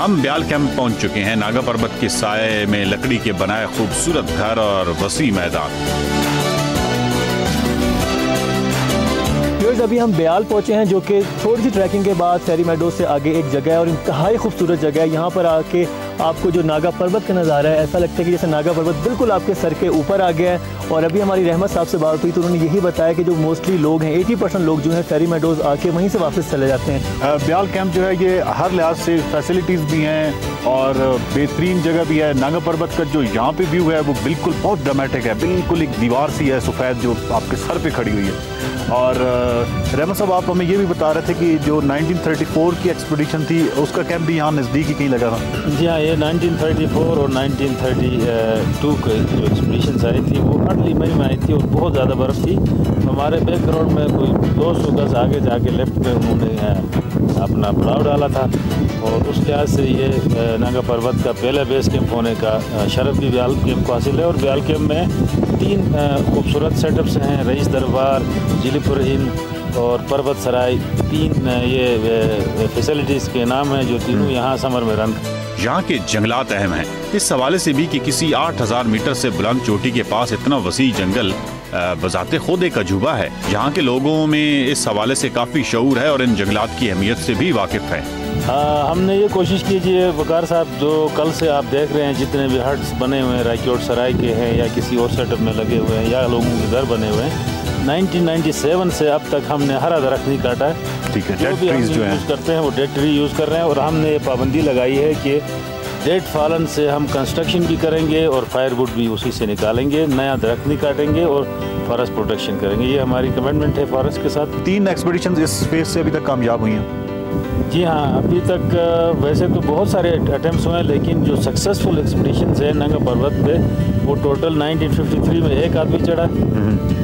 हम ब्याल कैंप पहुंच चुके हैं। नागा पर्वत के साए में लकड़ी के बनाए खूबसूरत घर और वसी मैदान। अभी हम ब्याल पहुंचे हैं, जो कि थोड़ी सी ट्रैकिंग के बाद फेरी मेडोज से आगे एक जगह है और इंतहाई खूबसूरत जगह है। यहाँ पर आके आपको जो नागा पर्वत का नज़ारा है, ऐसा लगता है कि जैसे नागा पर्वत बिल्कुल आपके सर के ऊपर आ गया है। और अभी हमारी रहमत साहब से बात हुई तो उन्होंने यही बताया कि जो मोस्टली लोग हैं, 80% लोग जो हैं फेरी मेडोज आके वहीं से वापस चले जाते हैं। ब्याल कैंप जो है ये हर लिहाज से फैसिलिटीज़ भी हैं और बेहतरीन जगह भी है। नागा पर्वत का जो यहाँ पे व्यू है वो बिल्कुल बहुत ड्रामेटिक है, बिल्कुल एक दीवार सी है सफ़ेद जो आपके सर पे खड़ी हुई है। और रहमत साहब, आप हमें ये भी बता रहे थे कि जो 1934 की एक्सपीडिशन थी उसका कैंप भी यहाँ नज़दीक ही कहीं लगा था। जी हाँ, ये 1934 और 1932 की जो एक्सपीडिशंस आई थी वो अर्ली मई में आई थी और बहुत ज़्यादा बर्फ़ थी। हमारे बैकग्राउंड में कोई 200 गज आगे जाके लेफ्ट में उन्होंने अपना पड़ाव डाला था और उस लिहाज से ये नागा पर्वत का पहला बेस कैंप होने का शरफ भी ब्याल कैंप को हासिल है। और ब्याल कैंप में 3 खूबसूरत सेटअप्स हैं, रईस दरबार, जिलीपुर हिंद और पर्वत सराय। 3 ये फैसिलिटीज़ के नाम हैं जो तीनों यहाँ समर में रन। यहाँ के जंगलात अहम हैं इस हवाले से भी कि किसी 8000 मीटर से बुलंद चोटी के पास इतना वसी जंगल बजाते खुद एक अजूबा है। यहाँ के लोगों में इस हवाले से काफ़ी शऊर है और इन जंगलात की अहमियत से भी वाकिफ़ है। हमने ये कोशिश कीजिए वकार साहब, जो कल से आप देख रहे हैं जितने भी हट्स बने हुए हैं, रायकोट सराय के हैं या किसी और सेटअप में लगे हुए हैं या लोगों के घर बने हुए हैं, 1997 से अब तक हमने हरा दरख्त नहीं काटा है। ठीक है, जो भी हम यूज़ करते हैं वो डेड ट्री यूज़ कर रहे हैं। और हमने ये पाबंदी लगाई है कि डेड फॉलन से हम कंस्ट्रक्शन भी करेंगे और फायरवुड भी उसी से निकालेंगे, नया दरख्त नहीं काटेंगे और फॉरेस्ट प्रोटेक्शन करेंगे। ये हमारी कमिटमेंट है फॉरेस्ट के साथ। 3 एक्सपीडिशन इस फेज से अभी तक कामयाब हुई हैं। जी हाँ, अभी तक वैसे तो बहुत सारे अटैम्प्ट्स हुए हैं, लेकिन जो सक्सेसफुल एक्सपीडिशंस है नागा पर्वत पे वो टोटल 1953 में एक आदमी चढ़ा,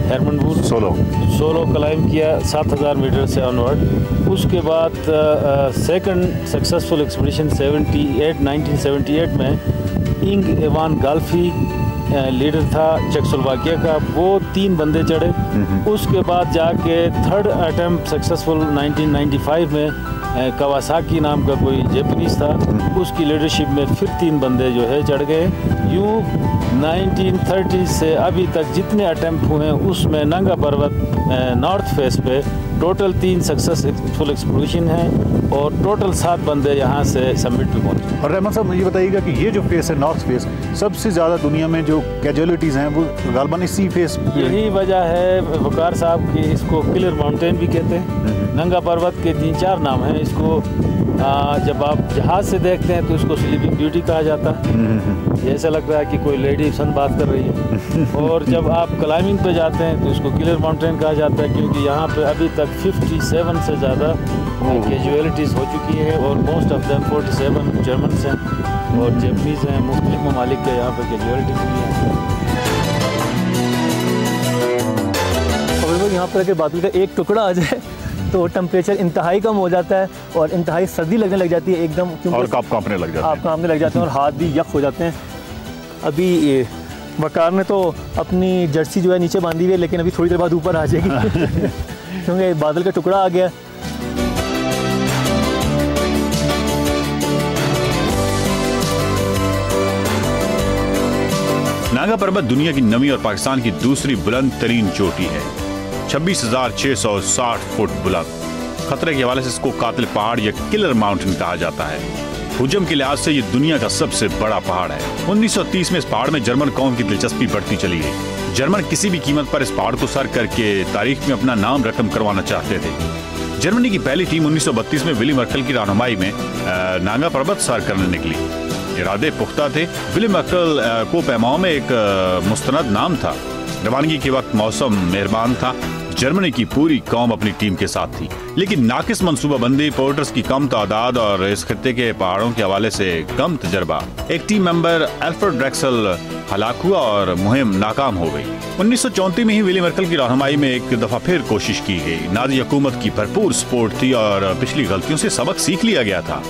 हेरमन बूर सोलो क्लाइम किया 7000 मीटर से ऑनवर्ड। उसके बाद सेकंड सक्सेसफुल एक्सपीडिशन 1978 में इंग एवान गाल्फी लीडर था चेकोस्लोवाकिया का, वो 3 बंदे चढ़े। उसके बाद जाके थर्ड अटैम्प्ट सक्सेसफुल 1995 में कवासाकी नाम का कोई जापानीज था, उसकी लीडरशिप में फिर 3 बंदे जो है चढ़ गए। यूँ 1930 से अभी तक जितने अटैम्प्ट हुए हैं उसमें नागा पर्वत नॉर्थ फेस पे टोटल 3 सक्सेसफुल एक्सपीडिशन है और टोटल 7 बंदे यहाँ से समिट पे पहुँचे। और रहमान साहब, मुझे बताइएगा कि ये जो फेस है नॉर्थ फेस, सबसे ज़्यादा दुनिया में जो कैजुअलिटीज़ हैं वो गालबन इसी फेस। यही वजह है वकार साहब कि इसको किलर माउंटेन भी कहते हैं। नागा पर्वत के 3-4 नाम हैं इसको। जब आप जहाज़ से देखते हैं तो इसको स्लीपिंग ब्यूटी कहा जाता है, ऐसा लग रहा है कि कोई लेडी सन बात कर रही है। और जब आप क्लाइंबिंग पे जाते हैं तो इसको किलर माउंटेन कहा जाता है, क्योंकि यहाँ पे अभी तक 57 से ज़्यादा कैजुअलिटीज़ हो चुकी है और मोस्ट ऑफ देम 47 जर्मन्स हैं और जापानीज़ हैं। मुख्तलिफ ममालिक के यहाँ पे कैजुअलिटीज़ भी हैं। और यहाँ पर अगर बादल का एक टुकड़ा आ जाए तो टेम्परेचर इंतहाई कम हो जाता है और इंतहाई सर्दी लगने लग जाती है एकदम, और आप कांपने लग जाते हैं और हाथ भी यख हो जाते हैं। अभी वकार ने तो अपनी जर्सी जो है नीचे बांधी हुई है, लेकिन अभी थोड़ी देर बाद ऊपर आ जाएगी क्योंकि बादल का टुकड़ा आ गया। नागा पर्वत दुनिया की 9वीं और पाकिस्तान की दूसरी बुलंद तरीन चोटी है, 26,660 फुट बुलंद। खतरे के हवाले से इसको कातिल पहाड़ या किलर माउंटेन कहा जाता है। हुजम के लिहाज से ये दुनिया का सबसे बड़ा पहाड़ है। 1930 में इस पहाड़ में जर्मन कौम की दिलचस्पी बढ़ती चली गई। जर्मन किसी भी कीमत पर इस पहाड़ को सर करके तारीख में अपना नाम रकम करवाना चाहते थे। जर्मनी की पहली टीम 1932 में विली मर्कल की रहनुमाई में नागा पर्वत सर करने निकली। इरादे पुख्ता थे। विली मर्कल को पैमाओं में एक मुस्तनद नाम था। रवानगी के वक्त मौसम मेहरबान था। जर्मनी की पूरी कौम अपनी टीम के साथ थी, लेकिन नाकिस मंसूबाबंदी, पोर्टर्स की कम तादाद और इस खित्ते के पहाड़ों के हवाले से कम तजर्बा, एक टीम मेंबर अल्फ्रेड ड्रेक्सल हलाक हुआ और मुहिम नाकाम हो गई। 1934 में ही विली मर्कल की रहनुमाई में एक दफा फिर कोशिश की गई। नाजी हुकूमत की भरपूर सपोर्ट थी और पिछली गलतियों से सबक सीख लिया गया था।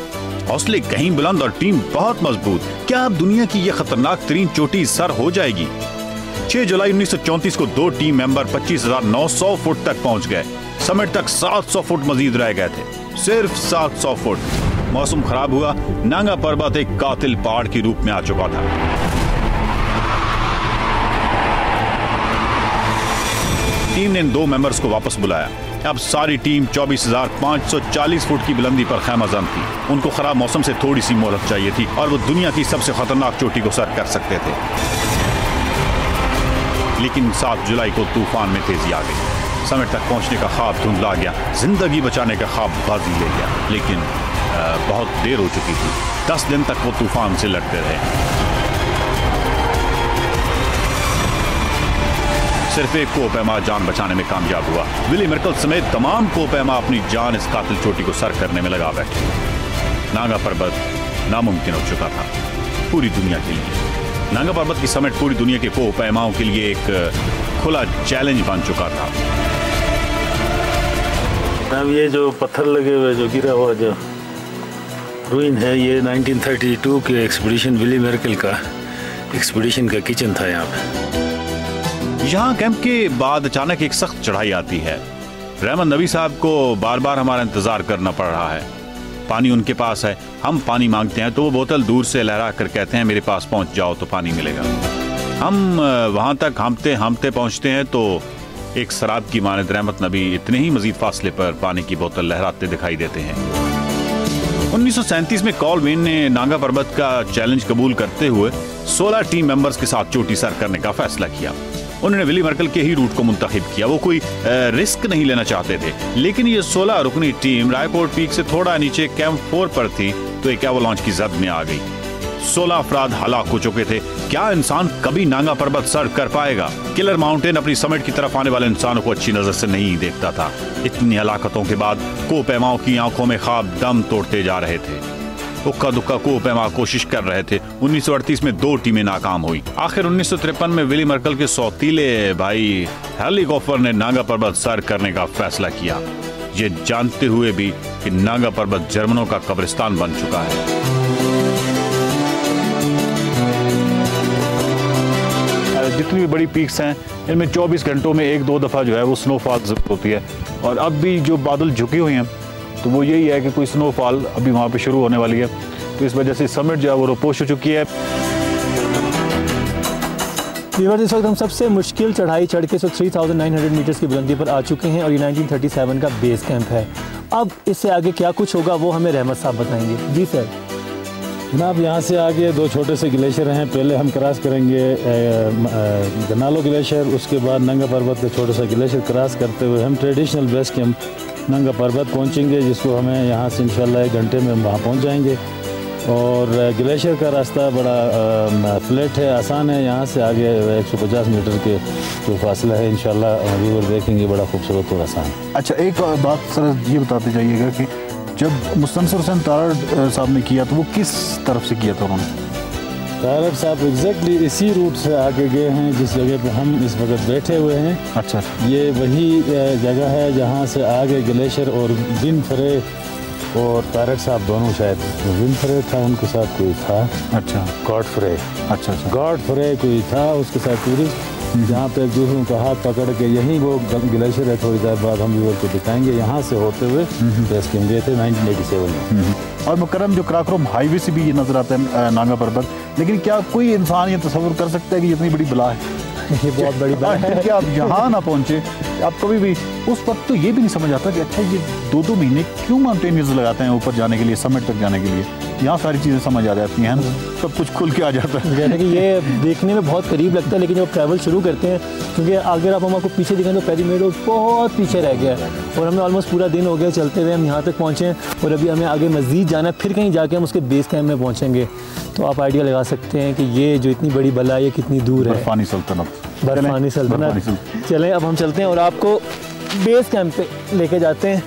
हौसले कहीं बुलंद और टीम बहुत मजबूत। क्या अब दुनिया की यह खतरनाक तरीन चोटी सर हो जाएगी? 6 जुलाई 1934 को 2 टीम मेंबर 25,900 फुट तक पहुंच गए। समिट तक 700 फुट मजीद रह गए थे, सिर्फ 700 फुट। मौसम खराब हुआ, नांगा पर्वत एक कातिल पहाड़ के रूप में आ चुका था। टीम ने इन 2 मेंबर्स को वापस बुलाया। अब सारी टीम 24,540 फुट की बुलंदी पर खैमाजन थी। उनको खराब मौसम से थोड़ी सी मोहलत चाहिए थी और वो दुनिया की सबसे खतरनाक चोटी को सर कर सकते थे। लेकिन 7 जुलाई को तूफान में तेजी आ गई। समिट तक पहुंचने का ख्वाब धुंधला गया, जिंदगी बचाने का ख्वाब बाजी ले गया। लेकिन बहुत देर हो चुकी थी। 10 दिन तक वो तूफान से लड़ते रहे। सिर्फ एक कोपैमा जान बचाने में कामयाब हुआ। विली मेर्केल समेत तमाम कोपैमा अपनी जान इस कातिल चोटी को सर करने में लगा बैठे। नांगा पर्वत नामुमकिन हो चुका था पूरी दुनिया के लिए। नांगा पर्वत की समिट पूरी दुनिया के कोपैमाओं के लिए एक खुला चैलेंज बन चुका था। अब ये जो पत्थर लगे हुए, जो गिरा हुआ जो रूइन है, ये 1932 के एक्सपीडिशन विली मेर्केल का एक्सपीडिशन का किचन था यहाँ पे। यहाँ कैंप के बाद अचानक एक सख्त चढ़ाई आती है। रहमत नबी साहब को बार बार हमारा इंतजार करना पड़ रहा है। पानी उनके पास है, हम पानी मांगते हैं तो वो बोतल दूर से लहरा कर कहते हैं मेरे पास पहुंच जाओ तो पानी मिलेगा। हम वहां तक हामते पहुंचते हैं तो एक शराब की मानद रहमत नबी इतने ही मजीद फासले पर पानी की बोतल लहराते दिखाई देते हैं। 1937 में कॉलवेन ने नांगा पर्वत का चैलेंज कबूल करते हुए 16 टीम मेंबर्स के साथ चोटी सर करने का फैसला किया। उन्होंने विली मेर्केल के ही रूट को मुंतखब किया। वो कोई रिस्क नहीं लेना चाहते थे। लेकिन ये 16 रुकनी टीम रायकोट पीक से थोड़ा नीचे कैंप 4 पर थी तो एक एवलांच की जद में आ गई। 16 अफराद हलाक हो चुके थे। क्या इंसान कभी नांगा पर्वत सर कर पाएगा? किलर माउंटेन अपनी समिट की तरफ आने वाले इंसानों को अच्छी नजर से नहीं देखता था। इतनी हलाकतों के बाद कोपैमाओं की आंखों में ख्वाब दम तोड़ते जा रहे थे। उक्का दुक्का कोपैमा कोशिश कर रहे थे। 1938 में 2 टीमें नाकाम हुई। आखिर 1953 में विली मेर्केल के सौतीले भाई हेर्ली गोफर ने नांगा पर्वत सर करने का फैसला किया, ये जानते हुए भी कि नांगा पर्वत जर्मनों का कब्रिस्तान बन चुका है। जितनी भी बड़ी पीक्स हैं इनमें 24 घंटों में 1-2 दफ़ा जो है वो स्नोफॉल होती है। और अब भी जो बादल झुके हुए हैं तो वो यही है कि कोई स्नोफॉल अभी वहाँ पे शुरू होने वाली है। तो इस वजह से समिट जो है वो रोपोश हो चुकी है। इस वक्त हम सबसे मुश्किल चढ़ाई चढ़ के 3900 मीटर्स की बुलंदी पर आ चुके हैं और ये 1937 का बेस कैंप है। अब इससे आगे क्या कुछ होगा वो हमें रहमत साहब बताएंगे। जी सर। जनाब, यहाँ से आगे 2 छोटे से ग्लेशियर हैं। पहले हम क्रॉस करेंगे गनालो ग्लेशियर, उसके बाद नंगा पर्वत का छोटा सा ग्लेशियर क्रॉस करते हुए हम ट्रेडिशनल बेस कैंप नंगा पर्वत पहुँचेंगे, जिसको हमें यहाँ से इंशाल्लाह 1 घंटे में हम वहाँ पहुँच जाएंगे। और ग्लेशियर का रास्ता बड़ा फ्लैट है, आसान है। यहाँ से आगे 150 मीटर के जो फासला है इंशाल्लाह व्यूअर देखेंगे, बड़ा खूबसूरत और आसान है। अच्छा, एक बात सर ये बताते जाइएगा कि जब मुस्तनसर हुसैन तारड़ साहब ने किया तो वो किस तरफ से किया था उन्होंने? तारड़ साहब एग्जैक्टली इसी रूट से आगे गए हैं जिस जगह पे हम इस वक्त बैठे हुए हैं। अच्छा, ये वही जगह है जहाँ से आगे ग्लेशियर और विनफ्रे और तारड़ साहब दोनों, शायद विनफ्रे था उनके साथ कोई था। अच्छा, गॉडफ्रे। अच्छा, गॉडफ्रे कोई था उसके साथ टूरिस्ट, जहाँ पे एक दूसरों का हाथ पकड़ के यहीं वो ग्लेशियर है। थोड़ी देर बाद हम व्यूअर को दिखाएंगे। यहाँ से होते हुए बेस कैंप गए थे 1987 में। और मुकर्रम जो कराकोरम हाईवे से भी ये नजर आता है नांगा पर्वत, लेकिन क्या कोई इंसान ये तस्वुर कर सकता है कि इतनी बड़ी बला है? ये बहुत बड़ी बात है कि आप यहाँ ना पहुँचे। आप कभी भी उस वक्त तो ये भी नहीं समझ आता कि अच्छा ये 2-2 महीने क्यों माउंटेनियर्स लगाते हैं ऊपर जाने के लिए, समिट तक जाने के लिए। यहाँ सारी चीज़ें समझ आ जाती हैं, सब कुछ खुल के आ जाता है। जैसे कि ये देखने में बहुत करीब लगता है, लेकिन जब ट्रैवल शुरू करते हैं, क्योंकि अगर आप हमको पीछे दिखाएं तो पेरी मेडोज बहुत पीछे रह गया है और हमें ऑलमोस्ट पूरा दिन हो गया चलते हुए। हम यहाँ तक पहुँचे हैं और अभी हमें आगे मज़ीद जाना है, फिर कहीं जाके हम उसके बेस कैंप में पहुँचेंगे। तो आप आइडिया लगा सकते हैं कि ये जो इतनी बड़ी बला है ये कितनी दूर है। बर्फानी सल्तनत, बर्फानी सल्तनत। चलें अब हम चलते हैं और आपको बेस कैंप पे लेके जाते हैं।